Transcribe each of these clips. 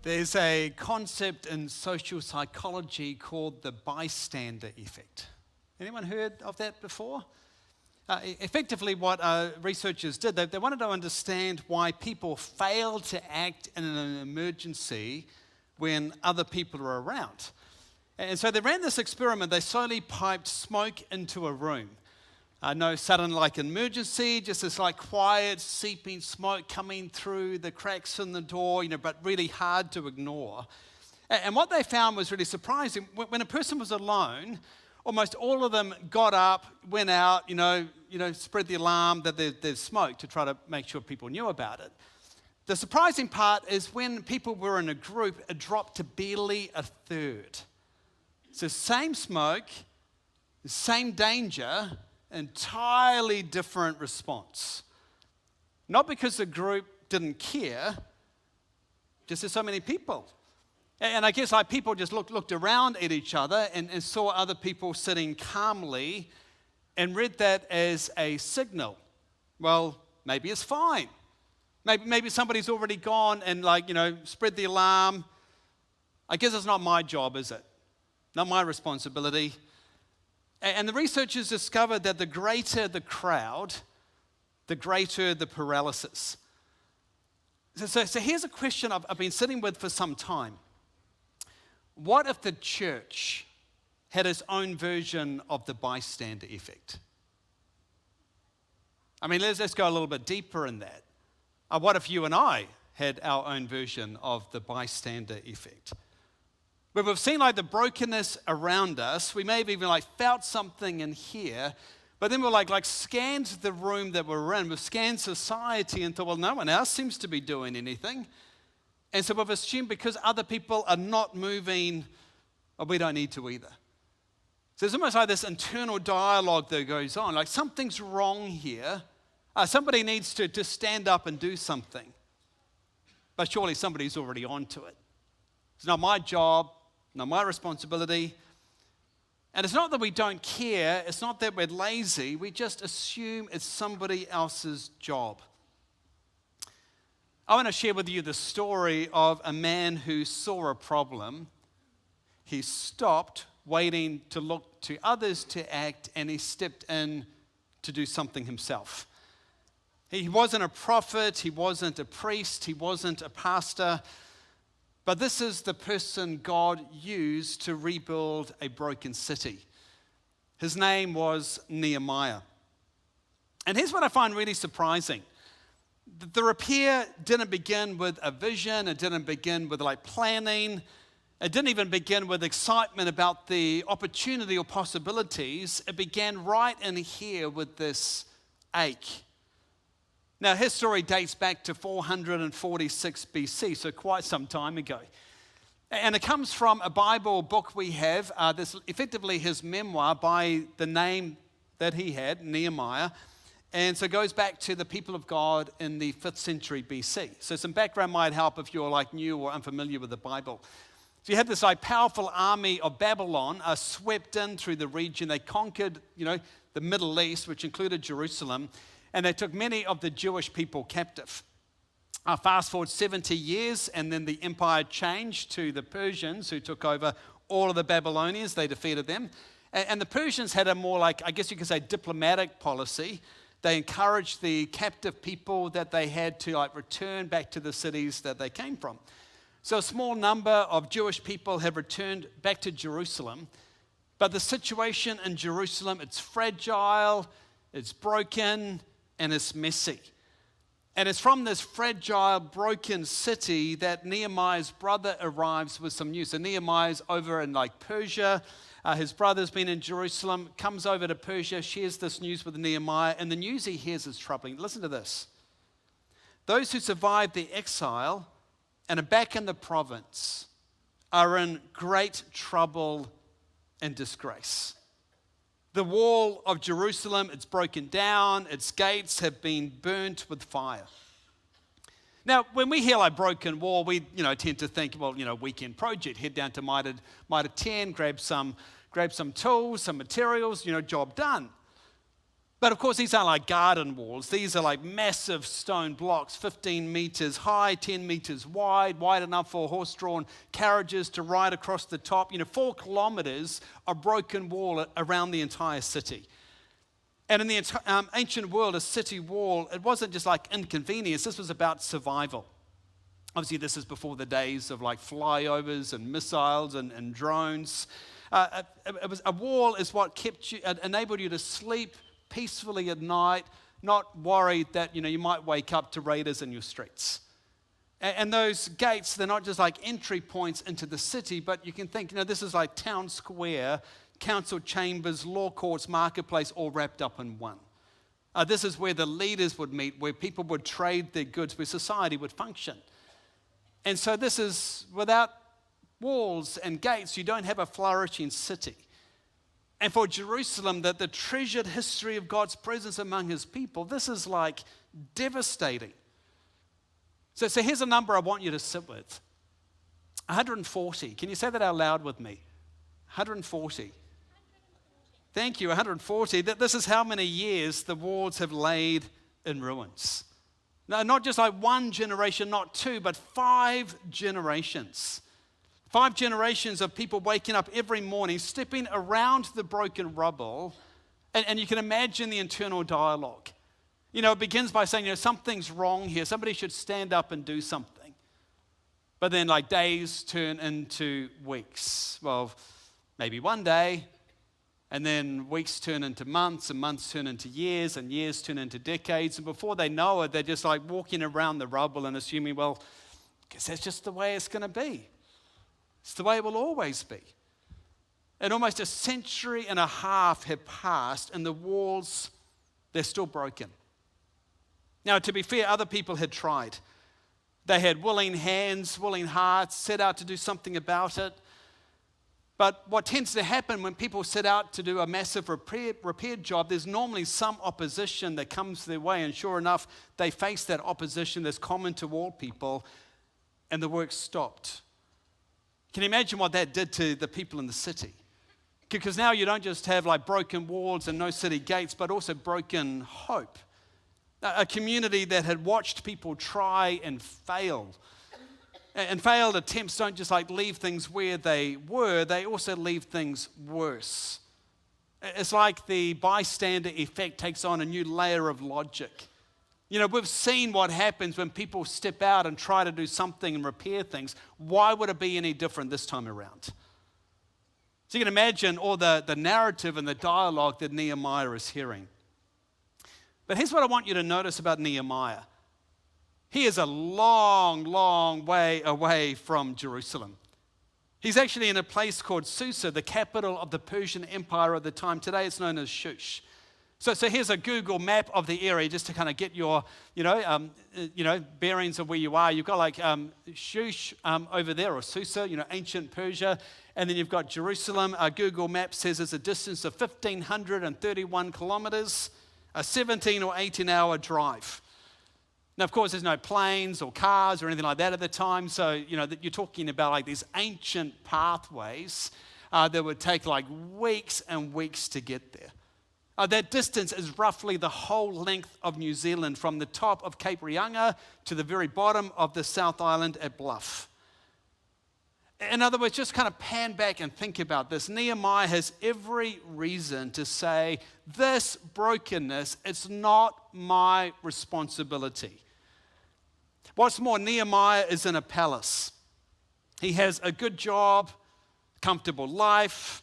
There's a concept in social psychology called the bystander effect. Anyone heard of that before? Effectively, what researchers did, they wanted to understand why people fail to act in an emergency when other people are around. And so they ran this experiment. They slowly piped smoke into a room. No sudden emergency, just this quiet seeping smoke coming through the cracks in the door, but really hard to ignore. And what they found was really surprising. When a person was alone, almost all of them got up, went out, spread the alarm that there's smoke to try to make sure people knew about it. The surprising part is when people were in a group, it dropped to barely a third. So same smoke, same danger, entirely different response. Not because the group didn't care, just there's so many people. And I guess people just looked around at each other and saw other people sitting calmly and read that as a signal. Well, maybe it's fine. Maybe somebody's already gone and spread the alarm. I guess it's not my job, is it? Not my responsibility. And the researchers discovered that the greater the crowd, the greater the paralysis. So here's a question I've been sitting with for some time. What if the church had its own version of the bystander effect? I mean, let's go a little bit deeper in that. What if you and I had our own version of the bystander effect? Where we've seen the brokenness around us, we may have even felt something in here, but then we're scanned the room that we're in, we've scanned society and thought, well, no one else seems to be doing anything. And so we've assumed because other people are not moving, well, we don't need to either. So there's almost this internal dialogue that goes on, something's wrong here. Somebody needs to stand up and do something. But surely somebody's already onto it. It's not my job, not my responsibility. And it's not that we don't care, it's not that we're lazy, we just assume it's somebody else's job. I want to share with you the story of a man who saw a problem. He stopped waiting to look to others to act, and he stepped in to do something himself. He wasn't a prophet, he wasn't a priest, he wasn't a pastor, but this is the person God used to rebuild a broken city. His name was Nehemiah. And here's what I find really surprising. The repair didn't begin with a vision, it didn't begin with planning, it didn't even begin with excitement about the opportunity or possibilities. It began right in here with this ache. Now, his story dates back to 446 BC, so quite some time ago. And it comes from a Bible book we have, this effectively his memoir by the name that he had, Nehemiah. And so it goes back to the people of God in the 5th century BC. So some background might help if you're new or unfamiliar with the Bible. So you had this powerful army of Babylon swept in through the region. They conquered, the Middle East, which included Jerusalem. And they took many of the Jewish people captive. Fast forward 70 years, and then the empire changed to the Persians, who took over all of the Babylonians. They defeated them. And the Persians had a more I guess you could say, diplomatic policy. They encouraged the captive people that they had to return back to the cities that they came from. So a small number of Jewish people have returned back to Jerusalem. But the situation in Jerusalem, it's fragile, it's broken, and it's messy. And it's from this fragile, broken city that Nehemiah's brother arrives with some news. So Nehemiah's over in Persia. His brother's been in Jerusalem, comes over to Persia, shares this news with Nehemiah, and the news he hears is troubling. Listen to this. Those who survived the exile and are back in the province are in great trouble and disgrace. The wall of Jerusalem, it's broken down, its gates have been burnt with fire. Now, when we hear broken wall, we tend to think, weekend project, head down to Mitre 10, grab some tools, some materials, job done. But of course, these aren't like garden walls. These are like massive stone blocks, 15 meters high, 10 meters wide enough for horse-drawn carriages to ride across the top. 4 kilometers of broken wall around the entire city. And in the ancient world, a city wall, it wasn't just like inconvenience. This was about survival. Obviously, this is before the days of like flyovers and missiles and drones. A wall is what kept you, enabled you to sleep peacefully at night, not worried that you might wake up to raiders in your streets. And those gates, they're not just like entry points into the city, but you can think, this is like town square, council chambers, law courts, marketplace, all wrapped up in one. This is where the leaders would meet, where people would trade their goods, where society would function. And so this is, without walls and gates, you don't have a flourishing city. And for Jerusalem, the treasured history of God's presence among his people, this is like devastating. So here's a number I want you to sit with. 140. Can you say that out loud with me? 140. Thank you, 140. This is how many years the walls have laid in ruins. No, not just like one generation, not 2, but 5 generations. 5 generations of people waking up every morning, stepping around the broken rubble, and you can imagine the internal dialogue. It begins by saying, something's wrong here. Somebody should stand up and do something. But then like days turn into weeks. Well, maybe one day, and then weeks turn into months, and months turn into years, and years turn into decades. And before they know it, they're just like walking around the rubble and assuming, well, I guess that's just the way it's going to be. It's the way it will always be. And almost a century and a half have passed, and the walls, they're still broken. Now, to be fair, other people had tried. They had willing hands, willing hearts, set out to do something about it. But what tends to happen when people set out to do a massive repair job, there's normally some opposition that comes their way, and sure enough, they face that opposition that's common to all people, and the work stopped. Can you imagine what that did to the people in the city? Because now you don't just have like broken walls and no city gates, but also broken hope. A community that had watched people try and fail. And failed attempts don't just like leave things where they were, they also leave things worse. It's like the bystander effect takes on a new layer of logic. We've seen what happens when people step out and try to do something and repair things. Why would it be any different this time around? So you can imagine all the narrative and the dialogue that Nehemiah is hearing. But here's what I want you to notice about Nehemiah. He is a long, long way away from Jerusalem. He's actually in a place called Susa, the capital of the Persian Empire at the time. Today it's known as Shush. So here's a Google map of the area just to kind of get your, bearings of where you are. You've got like Shush over there, or Susa, ancient Persia. And then you've got Jerusalem. Google map says it's a distance of 1,531 kilometers, a 17 or 18-hour drive. Now, of course, there's no planes or cars or anything like that at the time. So, you're talking about like these ancient pathways that would take like weeks and weeks to get there. That distance is roughly the whole length of New Zealand, from the top of Cape Reinga to the very bottom of the South Island at Bluff. In other words, just kind of pan back and think about this. Nehemiah has every reason to say, this brokenness, it's not my responsibility. What's more, Nehemiah is in a palace. He has a good job, comfortable life.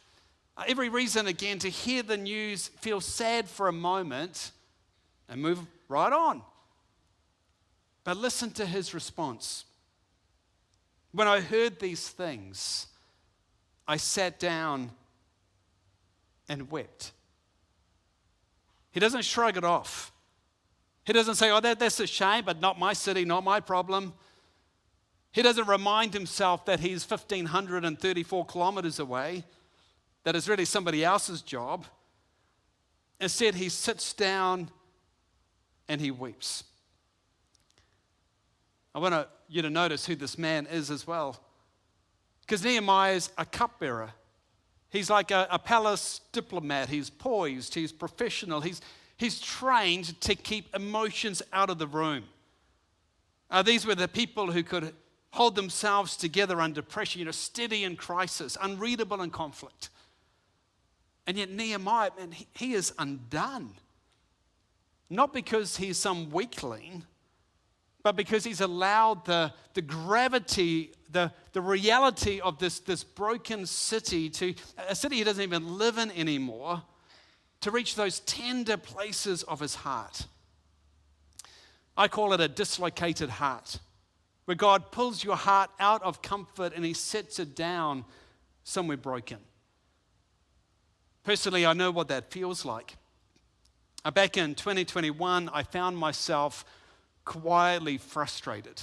Every reason, again, to hear the news, feel sad for a moment, and move right on. But listen to his response. When I heard these things, I sat down and wept. He doesn't shrug it off. He doesn't say, oh, that's a shame, but not my city, not my problem. He doesn't remind himself that he's 1,534 kilometers away, that it's really somebody else's job. Instead, he sits down and he weeps. I want you to notice who this man is as well. Because Nehemiah is a cupbearer. He's like a palace diplomat. He's poised. He's professional. He's trained to keep emotions out of the room. These were the people who could hold themselves together under pressure, steady in crisis, unreadable in conflict. And yet Nehemiah, man, he is undone. Not because he's some weakling, but because he's allowed the gravity, the reality of this broken city, to a city he doesn't even live in anymore, to reach those tender places of his heart. I call it a dislocated heart, where God pulls your heart out of comfort and he sets it down somewhere broken. Personally, I know what that feels like. Back in 2021, I found myself quietly frustrated.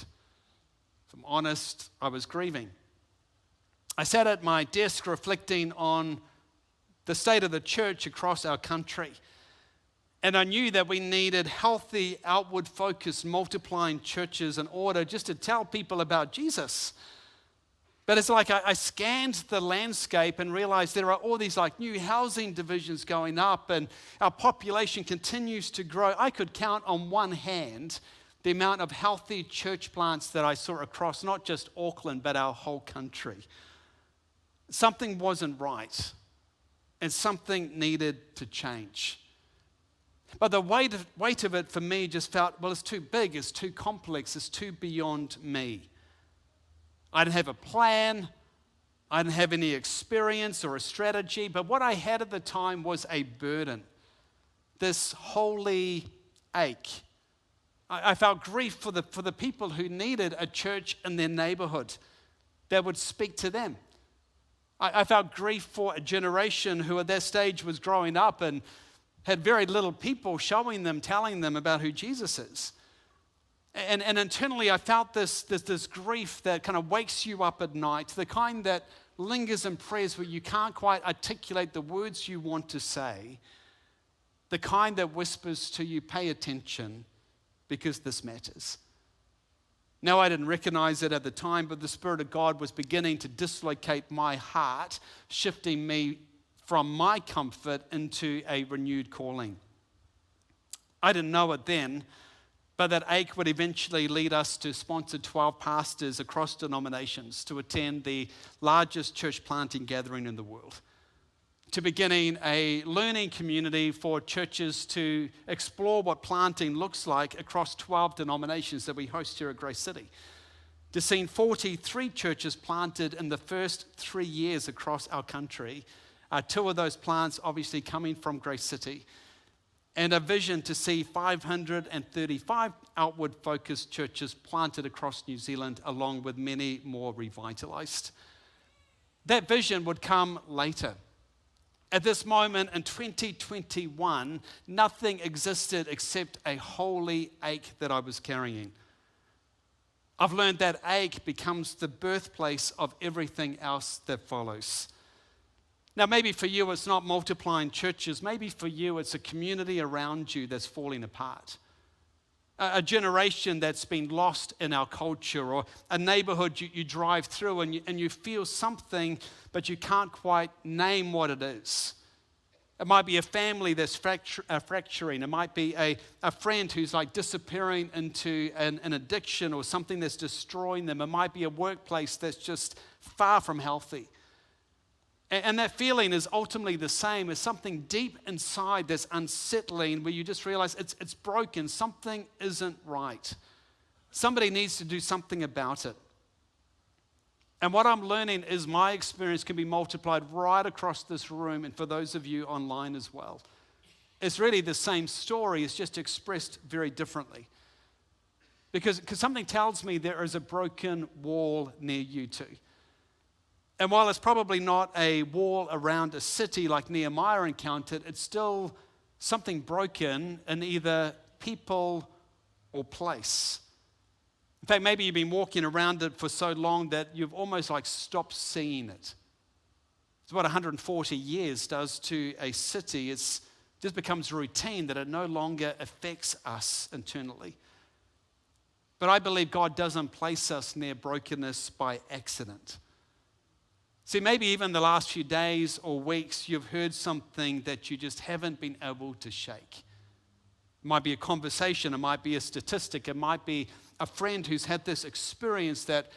If I'm honest, I was grieving. I sat at my desk reflecting on the state of the church across our country. And I knew that we needed healthy, outward-focused, multiplying churches in order just to tell people about Jesus. But it's like I scanned the landscape and realized there are all these new housing divisions going up, and our population continues to grow. I could count on one hand the amount of healthy church plants that I saw across not just Auckland, but our whole country. Something wasn't right, and something needed to change. But the weight of it for me just felt, it's too big, it's too complex, it's too beyond me. I didn't have a plan, I didn't have any experience or a strategy, but what I had at the time was a burden, this holy ache. I felt grief for the people who needed a church in their neighborhood that would speak to them. I felt grief for a generation who at that stage was growing up and had very little people showing them, telling them about who Jesus is. And internally, I felt this grief that kind of wakes you up at night, the kind that lingers in prayers where you can't quite articulate the words you want to say, the kind that whispers to you, pay attention, because this matters. Now, I didn't recognize it at the time, but the Spirit of God was beginning to dislocate my heart, shifting me from my comfort into a renewed calling. I didn't know it then, but that ache would eventually lead us to sponsor 12 pastors across denominations to attend the largest church planting gathering in the world, to beginning a learning community for churches to explore what planting looks like across 12 denominations that we host here at Grace City, to seeing 43 churches planted in the first 3 years across our country, 2 of those plants obviously coming from Grace City, and a vision to see 535 outward-focused churches planted across New Zealand, along with many more revitalized. That vision would come later. At this moment in 2021, nothing existed except a holy ache that I was carrying. I've learned that ache becomes the birthplace of everything else that follows. Now, maybe for you, it's not multiplying churches. Maybe for you, it's a community around you that's falling apart. A generation that's been lost in our culture, or a neighborhood you drive through and you feel something, but you can't quite name what it is. It might be a family that's fracturing. It might be a friend who's disappearing into an addiction or something that's destroying them. It might be a workplace that's just far from healthy. And that feeling is ultimately the same as something deep inside that's unsettling, where you just realize it's broken. Something isn't right. Somebody needs to do something about it. And what I'm learning is my experience can be multiplied right across this room, and for those of you online as well. It's really the same story, it's just expressed very differently. Because something tells me there is a broken wall near you too. And while it's probably not a wall around a city like Nehemiah encountered, it's still something broken in either people or place. In fact, maybe you've been walking around it for so long that you've almost stopped seeing it. It's what 140 years does to a city. It just becomes routine that it no longer affects us internally. But I believe God doesn't place us near brokenness by accident. See, maybe even the last few days or weeks, you've heard something that you just haven't been able to shake. It might be a conversation, it might be a statistic, it might be a friend who's had this experience that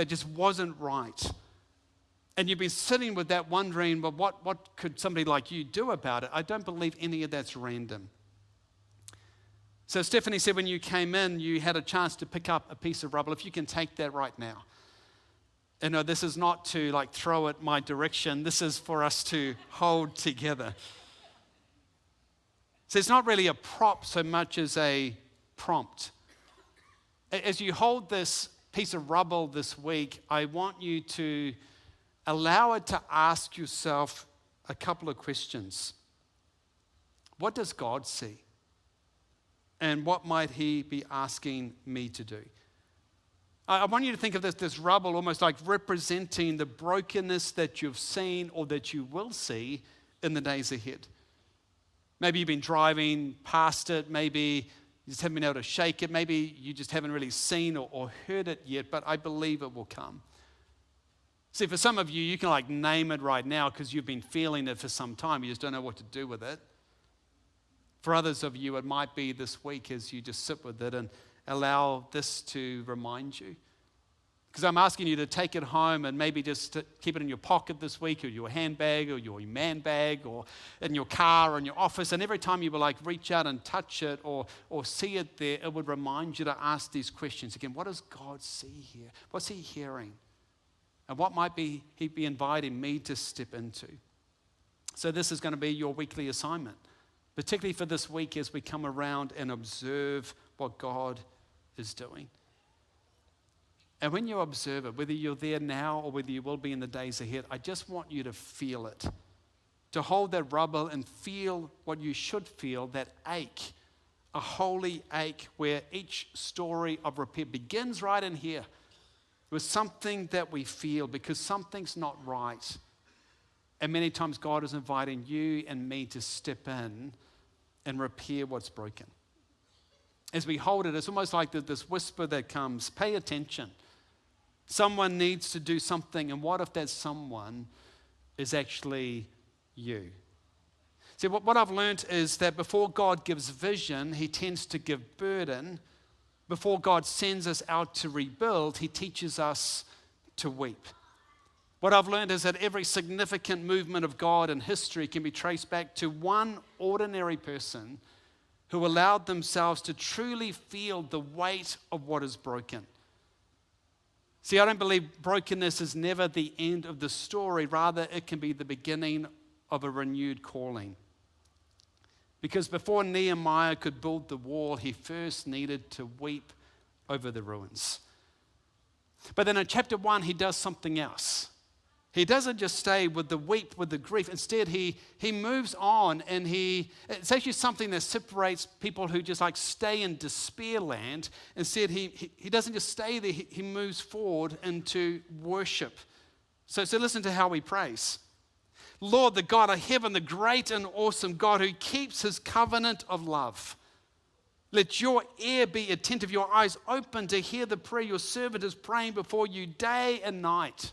just wasn't right. And you've been sitting with that wondering, well, what could somebody like you do about it? I don't believe any of that's random. So Stephanie said when you came in, you had a chance to pick up a piece of rubble. If you can take that right now. And no, this is not to like throw it my direction. This is for us to hold together. So it's not really a prop so much as a prompt. As you hold this piece of rubble this week, I want you to allow it to ask yourself a couple of questions. What does God see? And what might he be asking me to do? I want you to think of this rubble almost like representing the brokenness that you've seen or that you will see in the days ahead. Maybe you've been driving past it. Maybe you just haven't been able to shake it. Maybe you just haven't really seen or heard it yet, but I believe it will come. See, for some of you, you can like name it right now because you've been feeling it for some time. You just don't know what to do with it. For others of you, it might be this week as you just sit with it and allow this to remind you. Because I'm asking you to take it home and maybe just keep it in your pocket this week or your handbag or your man bag or in your car or in your office. And every time you will like reach out and touch it or see it there, it would remind you to ask these questions. Again, what does God see here? What's he hearing? And what might he be inviting me to step into? So this is going to be your weekly assignment, particularly for this week as we come around and observe what God is doing. And when you observe it, whether you're there now or whether you will be in the days ahead, I just want you to feel it, to hold that rubble and feel what you should feel, that ache, a holy ache where each story of repair begins right in here with something that we feel because something's not right. And many times God is inviting you and me to step in and repair what's broken. As we hold it, it's almost like this whisper that comes, pay attention. Someone needs to do something, and what if that someone is actually you? See, what I've learned is that before God gives vision, he tends to give burden. Before God sends us out to rebuild, he teaches us to weep. What I've learned is that every significant movement of God in history can be traced back to one ordinary person who allowed themselves to truly feel the weight of what is broken. See, I don't believe brokenness is never the end of the story. Rather, it can be the beginning of a renewed calling. Because before Nehemiah could build the wall, he first needed to weep over the ruins. But then in chapter 1, he does something else. He doesn't just stay with the weep, with the grief. Instead, he moves on, and it's actually something that separates people who just like stay in despair land. Instead, he doesn't just stay there. He moves forward into worship. So listen to how he prays. Lord, the God of heaven, the great and awesome God who keeps his covenant of love. Let your ear be attentive, your eyes open to hear the prayer your servant is praying before you day and night.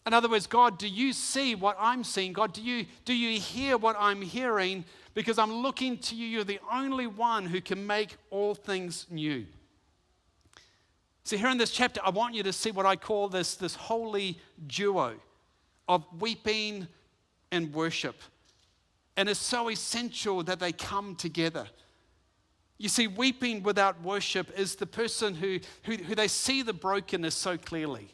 In other words, God, do you see what I'm seeing? God, do you hear what I'm hearing? Because I'm looking to you. You're the only one who can make all things new. See, here in this chapter, I want you to see what I call this holy duo of weeping and worship. And it's so essential that they come together. You see, weeping without worship is the person who they see the brokenness so clearly.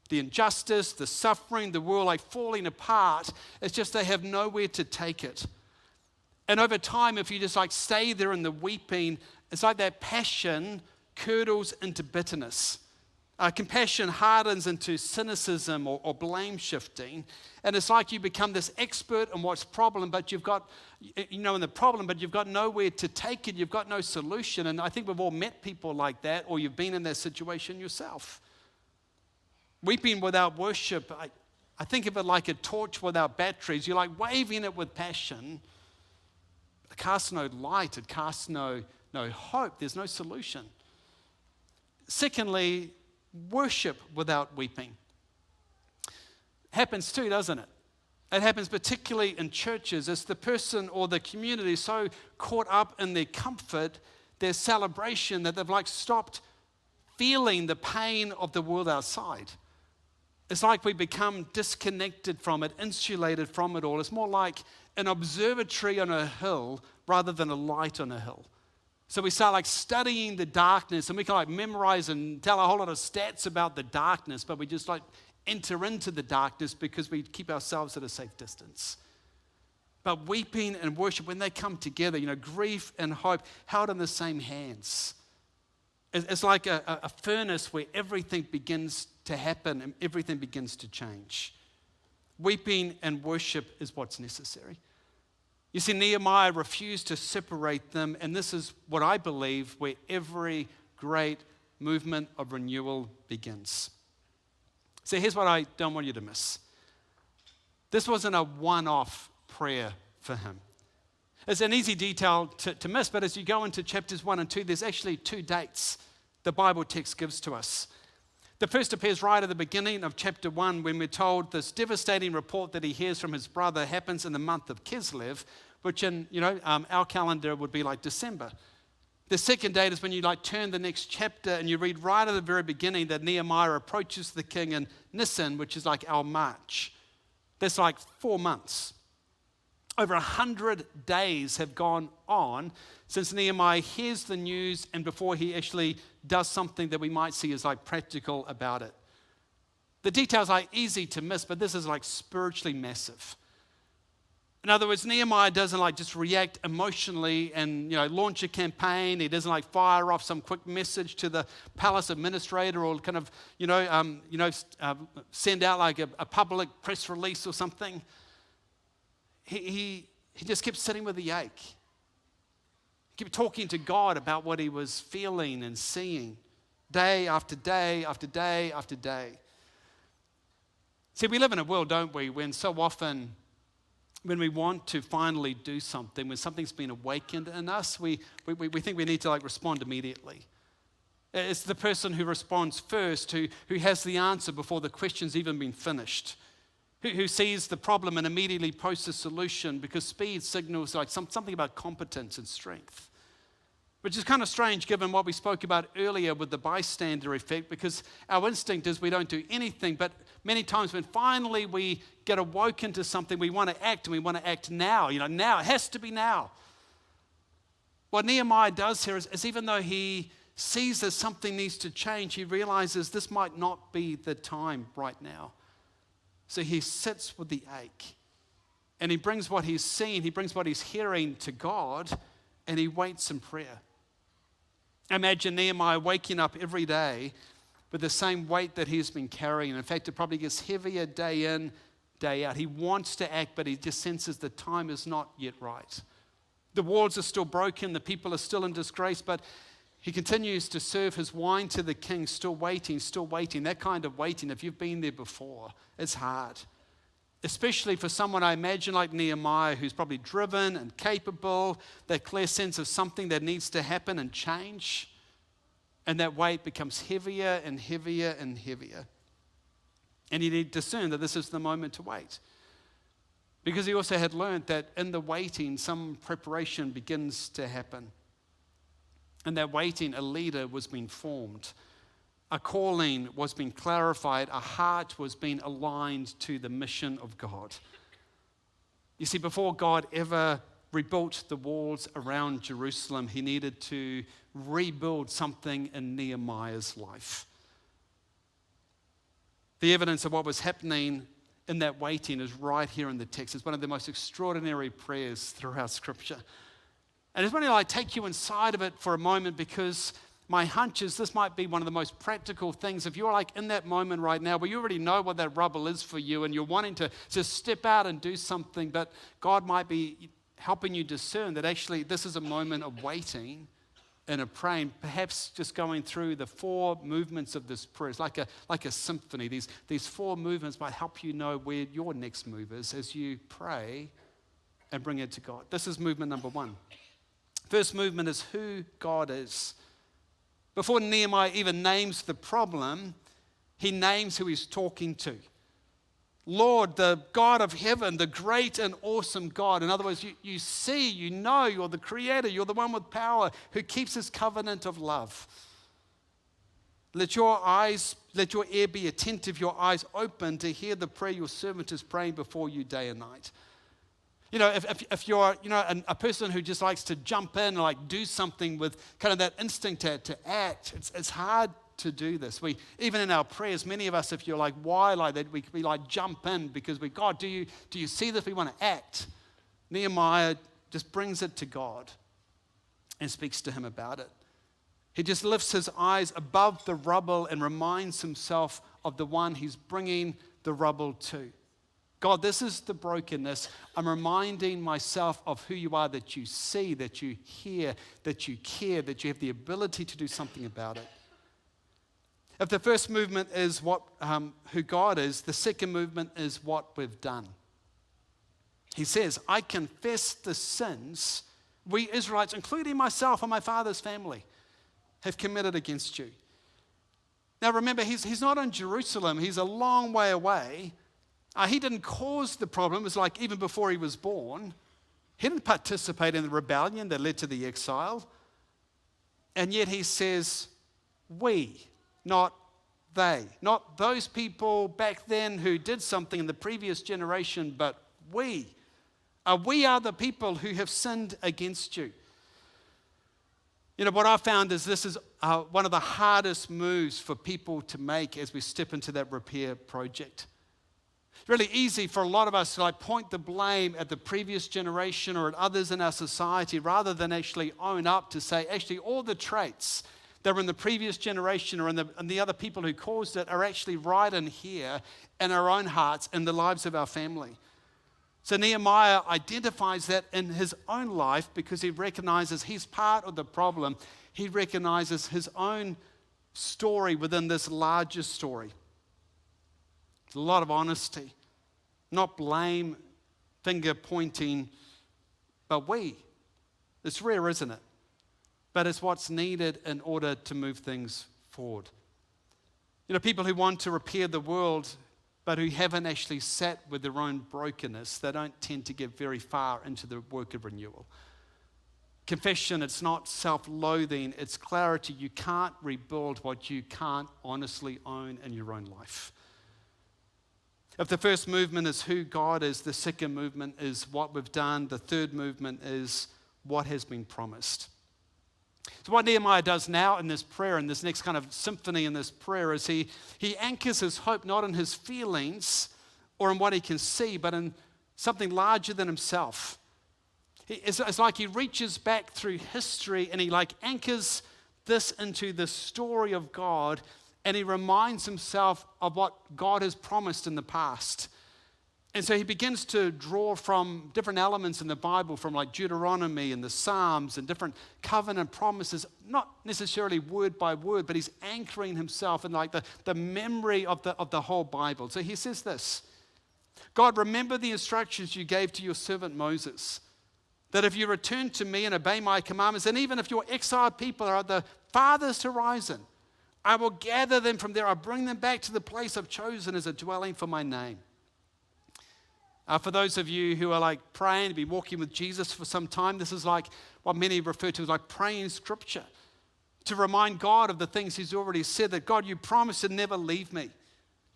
The injustice, the suffering, the world like falling apart. It's just they have nowhere to take it. And over time, if you just like stay there in the weeping, it's like that passion curdles into bitterness. Compassion hardens into cynicism or blame shifting. And it's like you become this expert in what's problem, but you've got, in the problem, but you've got nowhere to take it. You've got no solution. And I think we've all met people like that, or you've been in that situation yourself. Weeping without worship, I think of it like a torch without batteries. You're like waving it with passion. It casts no light. It casts no hope. There's no solution. Secondly, worship without weeping. Happens too, doesn't it? It happens particularly in churches as the person or the community is so caught up in their comfort, their celebration, that they've like stopped feeling the pain of the world outside. It's like we become disconnected from it, insulated from it all. It's more like an observatory on a hill rather than a light on a hill. So we start like studying the darkness, and we can like memorize and tell a whole lot of stats about the darkness, but we just like enter into the darkness because we keep ourselves at a safe distance. But weeping and worship, when they come together, grief and hope held in the same hands. It's like a furnace where everything begins to happen and everything begins to change. Weeping and worship is what's necessary. You see, Nehemiah refused to separate them, and this is what I believe where every great movement of renewal begins. So here's what I don't want you to miss. This wasn't a one-off prayer for him. It's an easy detail to miss, but as you go into chapters 1 and 2, there's actually 2 dates the Bible text gives to us. The first appears right at the beginning of chapter 1 when we're told this devastating report that he hears from his brother happens in the month of Kislev, which in our calendar would be like December. The second date is when you turn the next chapter and you read right at the very beginning that Nehemiah approaches the king in Nisan, which is like our March. That's like 4 months. Over 100 days have gone on since Nehemiah hears the news and before he actually does something that we might see as like practical about it. The details are easy to miss, but this is like spiritually massive. In other words, Nehemiah doesn't just react emotionally and launch a campaign. He doesn't fire off some quick message to the palace administrator or kind of send out a public press release or something. He just kept sitting with the ache. He kept talking to God about what he was feeling and seeing day after day after day after day. See, we live in a world, don't we, when so often when we want to finally do something, when something's been awakened in us, we think we need to respond immediately. It's the person who responds first, who has the answer before the question's even been finished, who sees the problem and immediately posts a solution because speed signals something about competence and strength. Which is kind of strange given what we spoke about earlier with the bystander effect, because our instinct is we don't do anything, but many times when finally we get awoken to something, we want to act, and we want to act now. Now, it has to be now. What Nehemiah does here is even though he sees that something needs to change, he realizes this might not be the time right now. So he sits with the ache, and he brings what he's seen, he brings what he's hearing to God, and he waits in prayer. Imagine Nehemiah waking up every day with the same weight that he's been carrying. In fact, it probably gets heavier day in, day out. He wants to act, but he just senses the time is not yet right. The walls are still broken, the people are still in disgrace, but he continues to serve his wine to the king, still waiting. That kind of waiting, if you've been there before, it's hard. Especially for someone I imagine like Nehemiah, who's probably driven and capable, that clear sense of something that needs to happen and change. And that weight becomes heavier and heavier and heavier. And you need to discern that this is the moment to wait. Because he also had learned that in the waiting, some preparation begins to happen. In that waiting, a leader was being formed. A calling was being clarified. A heart was being aligned to the mission of God. You see, before God ever rebuilt the walls around Jerusalem, he needed to rebuild something in Nehemiah's life. The evidence of what was happening in that waiting is right here in the text. It's one of the most extraordinary prayers throughout Scripture. And I just want to take you inside of it for a moment, because my hunch is this might be one of the most practical things. If you're in that moment right now where you already know what that rubble is for you and you're wanting to just step out and do something, but God might be helping you discern that actually this is a moment of waiting and of praying, perhaps just going through the 4 movements of this prayer. It's like a symphony. These 4 movements might help you know where your next move is as you pray and bring it to God. This is movement number 1. First movement is who God is. Before Nehemiah even names the problem, he names who he's talking to. Lord, the God of heaven, the great and awesome God. In other words, you see, you know you're the creator, you're the one with power who keeps his covenant of love. Let your ear be attentive, your eyes open to hear the prayer your servant is praying before you day and night. You know, if you're, a person who just likes to jump in and like do something with kind of that instinct to act, it's hard to do this. Even in our prayers, many of us, if you're like wild like that, we like jump in because God, do you see this? We want to act. Nehemiah just brings it to God and speaks to him about it. He just lifts his eyes above the rubble and reminds himself of the one he's bringing the rubble to. God, this is the brokenness. I'm reminding myself of who you are, that you see, that you hear, that you care, that you have the ability to do something about it. If the first movement is who God is, the second movement is what we've done. He says, I confess the sins we Israelites, including myself and my father's family, have committed against you. Now remember, he's not in Jerusalem. He's a long way away. He didn't cause the problem. It was like even before he was born. He didn't participate in the rebellion that led to the exile. And yet he says, we, not they. Not those people back then who did something in the previous generation, but we. We are the people who have sinned against you. You know, what I found is this is one of the hardest moves for people to make as we step into that repair project. It's really easy for a lot of us to like point the blame at the previous generation or at others in our society rather than actually own up to say, actually, all the traits that were in the previous generation or in the other people who caused it are actually right in here in our own hearts and the lives of our family. So Nehemiah identifies that in his own life because he recognizes he's part of the problem. He recognizes his own story within this larger story. It's a lot of honesty, not blame, finger pointing, but we. It's rare, isn't it? But it's what's needed in order to move things forward. You know, people who want to repair the world but who haven't actually sat with their own brokenness, they don't tend to get very far into the work of renewal. Confession, it's not self-loathing, it's clarity. You can't rebuild what you can't honestly own in your own life. If the first movement is who God is, the second movement is what we've done, the third movement is what has been promised. So what Nehemiah does now in this prayer, in this next kind of symphony in this prayer, is he anchors his hope not in his feelings or in what he can see, but in something larger than himself. It's like he reaches back through history and he like anchors this into the story of God, and he reminds himself of what God has promised in the past. And so he begins to draw from different elements in the Bible, from like Deuteronomy and the Psalms and different covenant promises, not necessarily word by word, but he's anchoring himself in like the memory of the whole Bible. So he says this, God, remember the instructions you gave to your servant Moses, that if you return to me and obey my commandments, and even if your exiled people are at the farthest horizon, I will gather them from there. I'll bring them back to the place I've chosen as a dwelling for my name. For those of you who are like praying to be walking with Jesus for some time, this is like what many refer to as like praying scripture, to remind God of the things he's already said, that God, you promised to never leave me.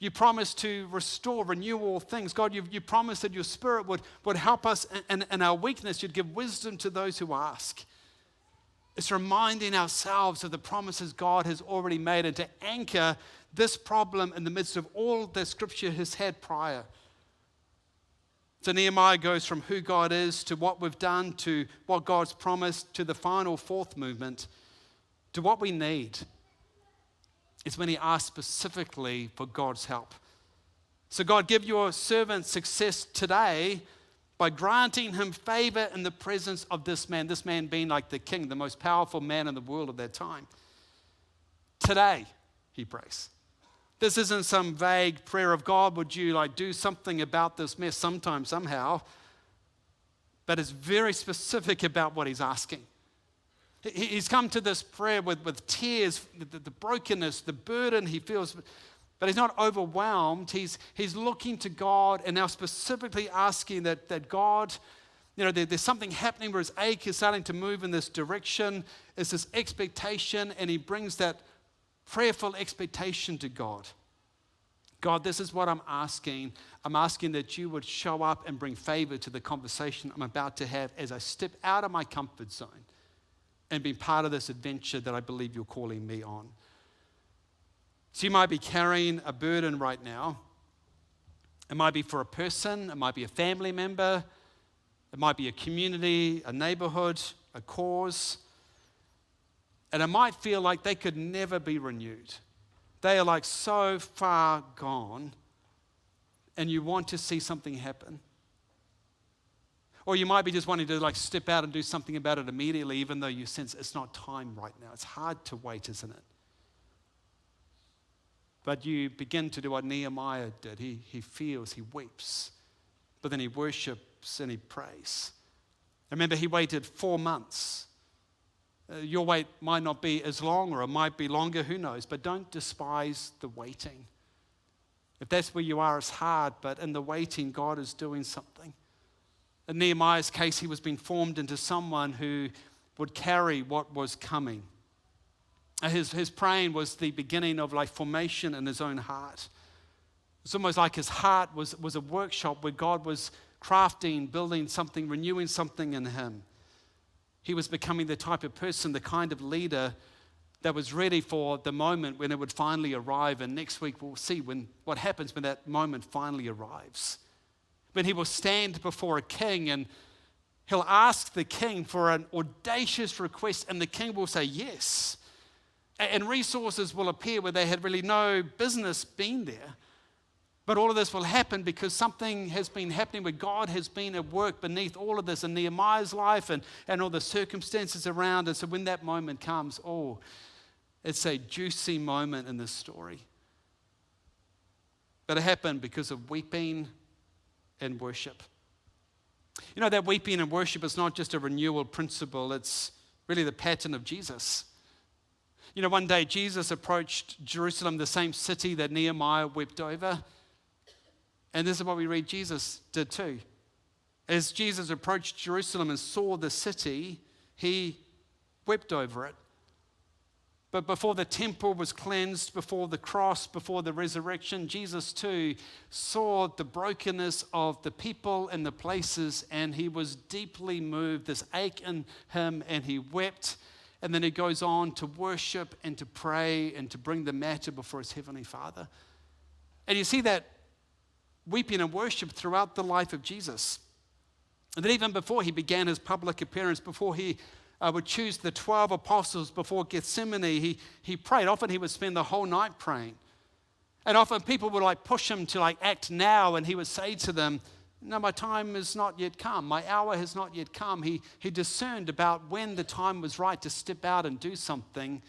You promised to restore, renew all things. God, you promised that your spirit would help us in our weakness. You'd give wisdom to those who ask. It's reminding ourselves of the promises God has already made and to anchor this problem in the midst of all that scripture has had prior. So Nehemiah goes from who God is to what we've done to what God's promised to the final fourth movement to what we need. It's when he asks specifically for God's help. So God, give your servant success today by granting him favor in the presence of this man being like the king, the most powerful man in the world at that time. Today, he prays. This isn't some vague prayer of God, would you like do something about this mess sometime, somehow? But it's very specific about what he's asking. He's come to this prayer with tears, the brokenness, the burden he feels. But he's not overwhelmed. He's looking to God and now specifically asking that God, there's something happening where his ache is starting to move in this direction. It's this expectation, and he brings that prayerful expectation to God. God, this is what I'm asking. I'm asking that you would show up and bring favor to the conversation I'm about to have as I step out of my comfort zone and be part of this adventure that I believe you're calling me on. So you might be carrying a burden right now. It might be for a person, it might be a family member, it might be a community, a neighborhood, a cause. And it might feel like they could never be renewed. They are like so far gone, and you want to see something happen. Or you might be just wanting to like step out and do something about it immediately, even though you sense it's not time right now. It's hard to wait, isn't it? But you begin to do what Nehemiah did. He feels, he weeps, but then he worships and he prays. Remember, he waited 4 months. Your wait might not be as long, or it might be longer, who knows, but don't despise the waiting. If that's where you are, it's hard, but in the waiting, God is doing something. In Nehemiah's case, he was being formed into someone who would carry what was coming. His praying was the beginning of like formation in his own heart. It's almost like his heart was a workshop where God was crafting, building something, renewing something in him. He was becoming the type of person, the kind of leader that was ready for the moment when it would finally arrive. And next week we'll see what happens when that moment finally arrives. When he will stand before a king and he'll ask the king for an audacious request, and the king will say yes. And resources will appear where they had really no business being there. But all of this will happen because something has been happening where God has been at work beneath all of this in Nehemiah's life and all the circumstances around. And so when that moment comes, it's a juicy moment in this story. But it happened because of weeping and worship. That weeping and worship is not just a renewal principle, it's really the pattern of Jesus. One day Jesus approached Jerusalem, the same city that Nehemiah wept over. And this is what we read Jesus did too. As Jesus approached Jerusalem and saw the city, he wept over it. But before the temple was cleansed, before the cross, before the resurrection, Jesus too saw the brokenness of the people and the places, and he was deeply moved, this ache in him, and he wept. And then he goes on to worship and to pray and to bring the matter before his heavenly Father. And you see that weeping and worship throughout the life of Jesus. And then even before he began his public appearance, before he would choose the 12 apostles before Gethsemane, he prayed. Often he would spend the whole night praying. And often people would push him to act now, and he would say to them, no, my time has not yet come. My hour has not yet come. He discerned about when the time was right to step out and do something.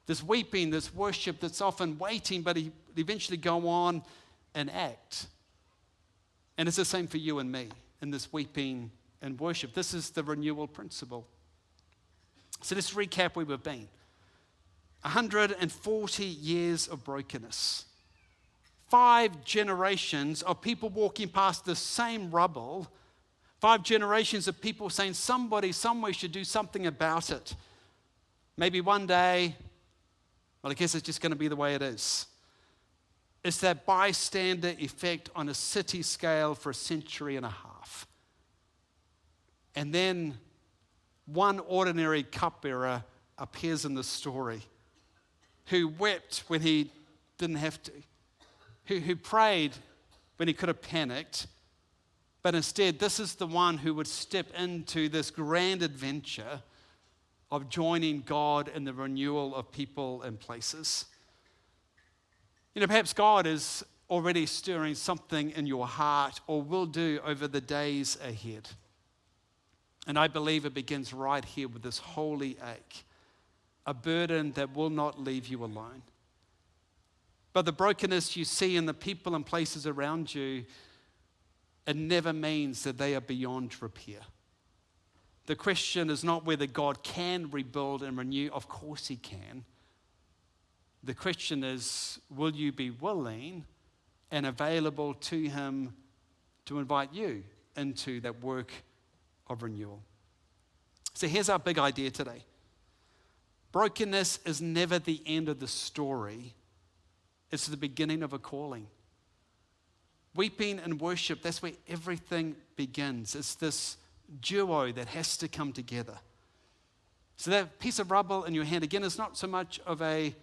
This weeping, this worship that's often waiting, but he would eventually go on and act. And it's the same for you and me in this weeping and worship. This is the renewal principle. So let's recap where we've been. 140 years of brokenness. 5 generations of people walking past the same rubble. 5 generations of people saying somebody somewhere should do something about it. Maybe one day, well, I guess it's just going to be the way it is. It's that bystander effect on a city scale for a century and a half. And then one ordinary cupbearer appears in the story who wept when he didn't have to, who prayed when he could have panicked, but instead this is the one who would step into this grand adventure of joining God in the renewal of people and places. Perhaps God is already stirring something in your heart, or will do over the days ahead. And I believe it begins right here with this holy ache, a burden that will not leave you alone. But the brokenness you see in the people and places around you, it never means that they are beyond repair. The question is not whether God can rebuild and renew. Of course he can. The question is, will you be willing and available to him to invite you into that work of renewal? So here's our big idea today. Brokenness is never the end of the story. It's the beginning of a calling. Weeping and worship, that's where everything begins. It's this duo that has to come together. So that piece of rubble in your hand, again, is not so much of a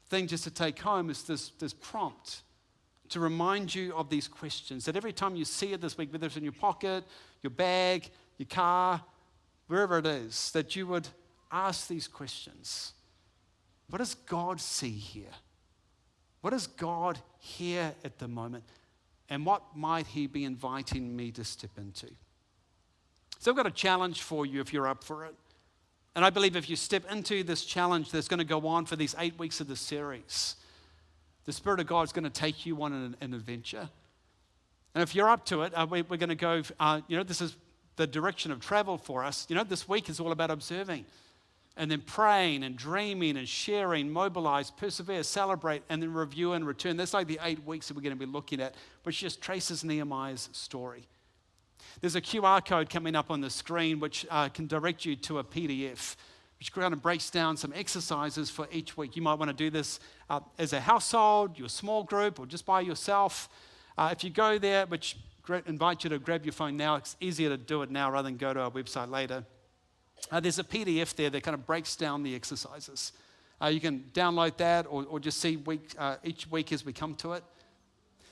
thing just to take home. It's this prompt to remind you of these questions. That every time you see it this week, whether it's in your pocket, your bag, your car, wherever it is, that you would ask these questions. What does God see here? What does God hear at the moment? And what might he be inviting me to step into? So I've got a challenge for you if you're up for it. And I believe if you step into this challenge that's going to go on for these 8 weeks of the series, the Spirit of God is going to take you on an adventure. And if you're up to it, we're going to go, this is the direction of travel for us. This week is all about observing and then praying and dreaming and sharing, mobilize, persevere, celebrate, and then review and return. That's like the 8 weeks that we're going to be looking at, which just traces Nehemiah's story. There's a QR code coming up on the screen which can direct you to a PDF, which kind of breaks down some exercises for each week. You might want to do this as a household, your small group, or just by yourself. If you go there, which invite you to grab your phone now, it's easier to do it now rather than go to our website later. There's a PDF there that kind of breaks down the exercises. You can download that or just see each week as we come to it.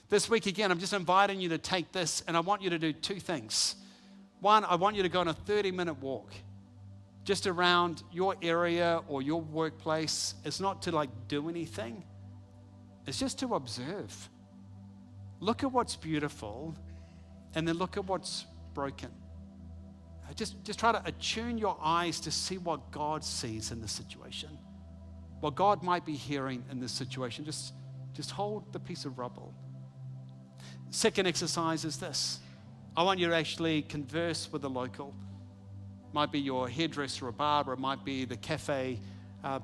This week, again, I'm just inviting you to take this, and I want you to do 2 things. One, I want you to go on a 30-minute walk just around your area or your workplace. It's not to do anything. It's just to observe. Look at what's beautiful, and then look at what's broken. Just try to attune your eyes to see what God sees in this situation, what God might be hearing in this situation. Just hold the piece of rubble. Second exercise is this. I want you to actually converse with a local. It might be your hairdresser or barber. It might be the cafe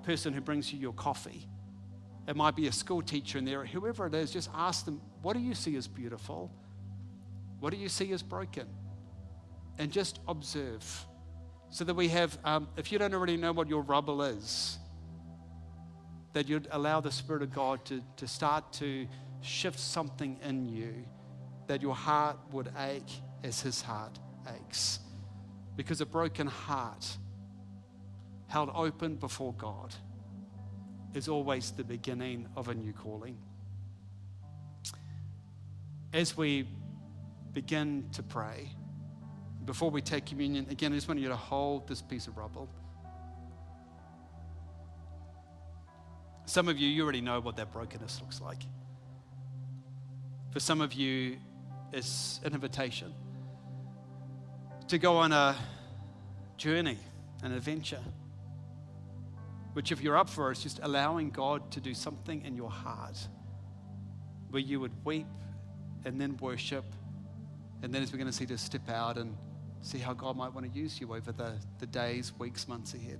person who brings you your coffee. It might be a school teacher in there. Whoever it is, just ask them, what do you see as beautiful? What do you see as broken? And just observe. So that we have, if you don't already know what your rubble is, that you'd allow the Spirit of God to start to shift something in you, that your heart would ache as his heart aches. Because a broken heart held open before God is always the beginning of a new calling. As we begin to pray, before we take communion, again, I just want you to hold this piece of rubble. Some of you already know what that brokenness looks like. For some of you, it's an invitation to go on a journey, an adventure, which if you're up for, it's just allowing God to do something in your heart where you would weep and then worship, and then as we're going to see, to step out and see how God might want to use you over the days, weeks, months ahead.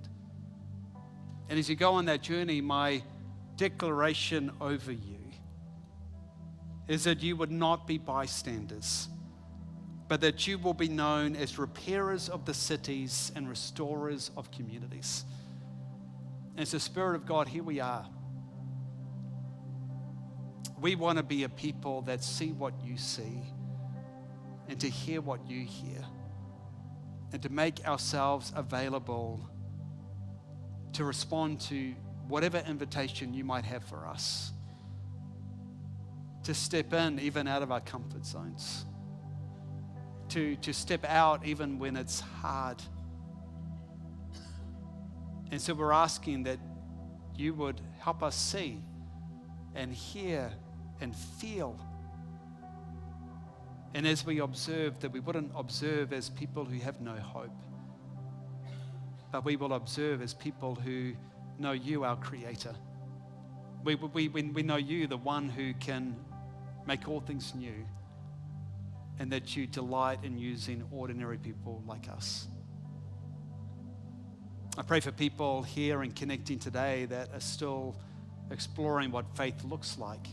And as you go on that journey, my declaration over you is that you would not be bystanders, but that you will be known as repairers of the cities and restorers of communities. And as the Spirit of God, here we are. We want to be a people that see what you see and to hear what you hear, and to make ourselves available to respond to whatever invitation you might have for us, to step in even out of our comfort zones, to step out even when it's hard. And so we're asking that you would help us see and hear and feel. And as we observe, that we wouldn't observe as people who have no hope, but we will observe as people who know you, our Creator. We know you, the one who can make all things new, and that you delight in using ordinary people like us. I pray for people here and connecting today that are still exploring what faith looks like.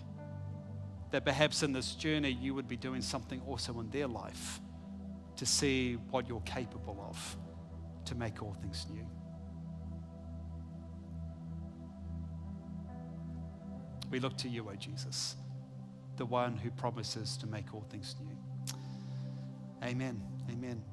That perhaps in this journey you would be doing something also in their life to see what you're capable of to make all things new. We look to you, O Jesus, the one who promises to make all things new. Amen. Amen.